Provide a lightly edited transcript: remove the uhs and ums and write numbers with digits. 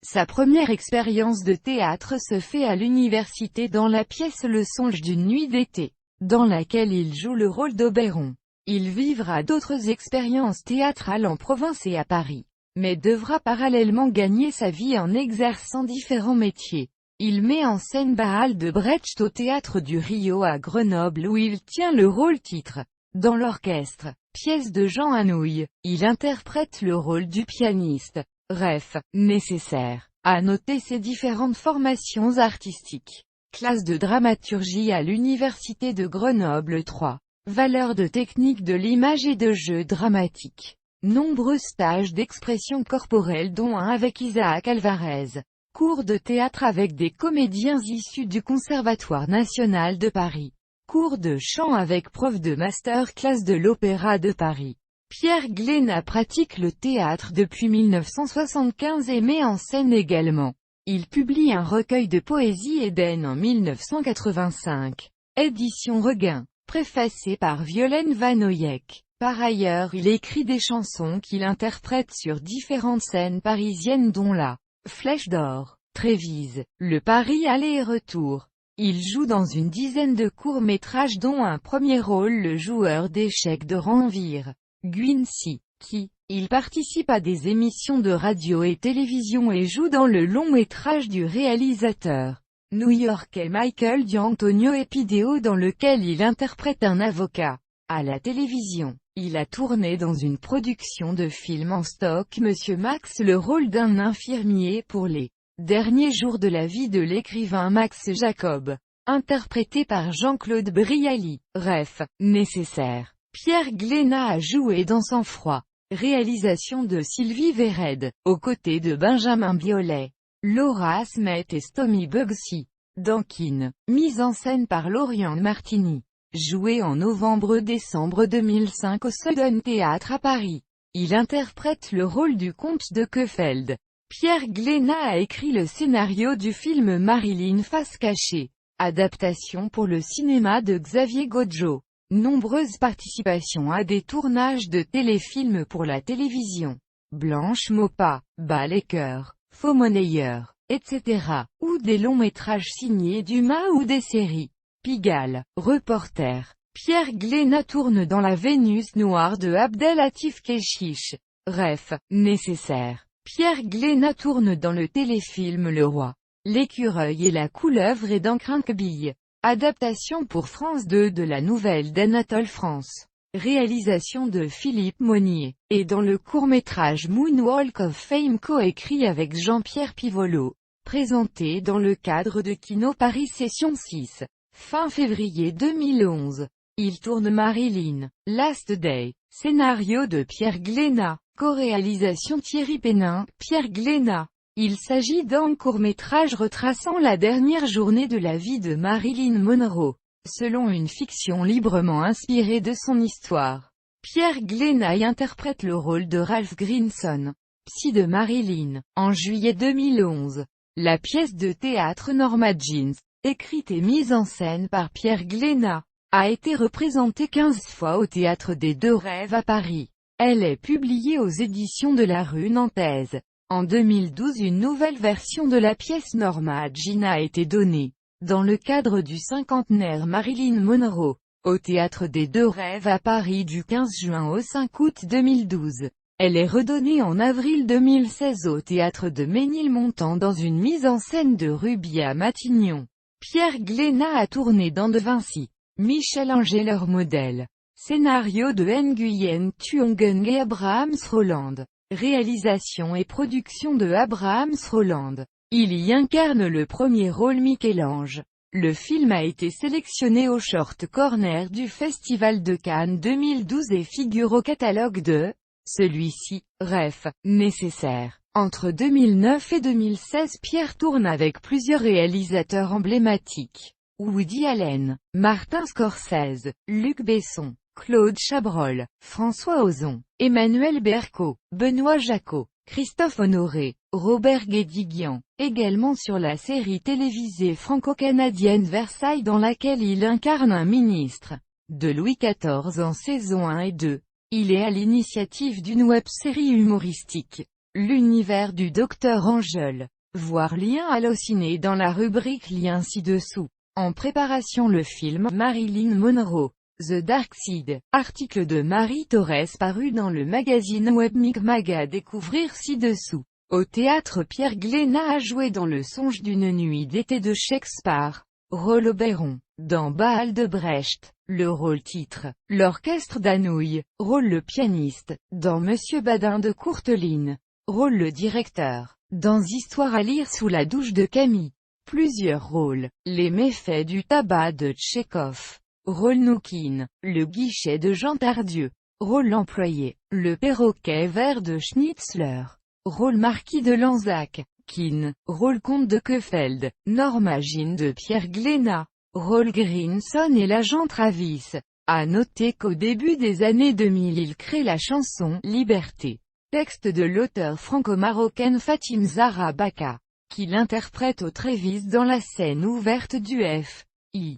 Sa première expérience de théâtre se fait à l'université dans la pièce Le songe d'une nuit d'été, dans laquelle il joue le rôle d'Oberon. Il vivra d'autres expériences théâtrales en province et à Paris, mais devra parallèlement gagner sa vie en exerçant différents métiers. Il met en scène Baal de Brecht au Théâtre du Rio à Grenoble où il tient le rôle titre. Dans l'orchestre, pièce de Jean Anouilh, il interprète le rôle du pianiste. Ref, nécessaire. À noter ses différentes formations artistiques. Classe de dramaturgie à l'Université de Grenoble 3. Valeurs de technique de l'image et de jeu dramatique. Nombreux stages d'expression corporelle dont un avec Isaac Alvarez. Cours de théâtre avec des comédiens issus du Conservatoire national de Paris. Cours de chant avec prof de master-class de l'Opéra de Paris. Pierre Glénat pratique le théâtre depuis 1975 et met en scène également. Il publie un recueil de poésie Éden en 1985. Édition Regain. Préfacé par Violaine Vanoyek. Par ailleurs il écrit des chansons qu'il interprète sur différentes scènes parisiennes dont la Flèche d'Or, Trévise, le Paris aller et retour. Il joue dans une dizaine de courts-métrages dont un premier rôle le joueur d'échecs de Ranvir, Guincy, qui, il participe à des émissions de radio et télévision et joue dans le long-métrage du réalisateur new-yorkais Michael D'Antonio Epideo dans lequel il interprète un avocat. À la télévision, il a tourné dans une production de film en stock Monsieur Max le rôle d'un infirmier pour les derniers jours de la vie de l'écrivain Max Jacob, interprété par Jean-Claude Brialy. Ref, nécessaire. Pierre Glénat a joué dans Sang-froid. Réalisation de Sylvie Vered, aux côtés de Benjamin Biolay, Laura Smet et Stomy Bugsy. Dankin, mise en scène par Lauriane Martini. Joué en novembre-décembre 2005 au Sudden Théâtre à Paris. Il interprète le rôle du comte de Quefeld. Pierre Glénat a écrit le scénario du film Marilyn Face cachée. Adaptation pour le cinéma de Xavier Godjo. Nombreuses participations à des tournages de téléfilms pour la télévision. Blanche Maupas, Bal et Cœur, Faux Monnayeur, etc. Ou des longs métrages signés Dumas ou des séries. Pigalle, reporter. Pierre Glénat tourne dans La Vénus noire de Abdel-Latif Kechiche. Ref, nécessaire. Pierre Glénat tourne dans le téléfilm Le Roi, l'Écureuil et la Couleuvre et dans Crinquebille. Adaptation pour France 2 de la nouvelle d'Anatole France. Réalisation de Philippe Monnier. Et dans le court-métrage Moonwalk of Fame coécrit avec Jean-Pierre Pivolo. Présenté dans le cadre de Kino Paris Session 6. Fin février 2011. Il tourne Marilyn, Last Day. Scénario de Pierre Glénat. Co-réalisation Thierry Pénin, Pierre Glénat. Il s'agit d'un court-métrage retraçant la dernière journée de la vie de Marilyn Monroe, selon une fiction librement inspirée de son histoire. Pierre Glénat y interprète le rôle de Ralph Grinson, psy de Marilyn, en juillet 2011. La pièce de théâtre Norma Jeans, écrite et mise en scène par Pierre Glénat, a été représentée 15 fois au Théâtre des Deux Rêves à Paris. Elle est publiée aux éditions de la Rue Nantaise. En 2012 une nouvelle version de la pièce Norma Jean a été donnée, dans le cadre du cinquantenaire Marilyn Monroe, au Théâtre des Deux Rêves à Paris du 15 juin au 5 août 2012. Elle est redonnée en avril 2016 au Théâtre de Ménilmontant dans une mise en scène de Ruby à Matignon. Pierre Glénat a tourné dans De Vinci, Michel Anger leur modèle. Scénario de Nguyen Thuong et Abrahams Roland. Réalisation et production de Abrahams Roland. Il y incarne le premier rôle Michel-Ange. Le film a été sélectionné au Short Corner du Festival de Cannes 2012 et figure au catalogue de celui-ci. Ref, nécessaire. Entre 2009 et 2016 Pierre tourne avec plusieurs réalisateurs emblématiques. Woody Allen, Martin Scorsese, Luc Besson, Claude Chabrol, François Ozon, Emmanuel Berco, Benoît Jacot, Christophe Honoré, Robert Guédiguian, également sur la série télévisée franco-canadienne Versailles dans laquelle il incarne un ministre de Louis XIV en saison 1 et 2. Il est à l'initiative d'une web-série humoristique, L'univers du Docteur Angel. Voir lien Allociné dans la rubrique lien ci-dessous. En préparation le film Marilyn Monroe, The Dark Side, article de Marie Torres paru dans le magazine web Micmac à découvrir ci-dessous. Au théâtre Pierre Glénat a joué dans Le songe d'une nuit d'été de Shakespeare, rôle Oberon, dans Baal de Brecht, le rôle titre, l'orchestre d'Anouilh, rôle le pianiste, dans Monsieur Badin de Courteline, rôle le directeur, dans Histoire à lire sous la douche de Camille. Plusieurs rôles, les méfaits du tabac de Tchekhov, rôle Noukine, le guichet de Jean Tardieu, rôle l'employé, le perroquet vert de Schnitzler, rôle marquis de Lanzac, Keane, rôle comte de Quefeld, Norma Jean de Pierre Glénat, rôle Grinson et l'agent Travis. À noter qu'au début des années 2000 il crée la chanson « Liberté », texte de l'auteure franco-marocaine Fatim Zahra Baka, qui l'interprète au Trévis dans la scène ouverte du F.I.E.L.D.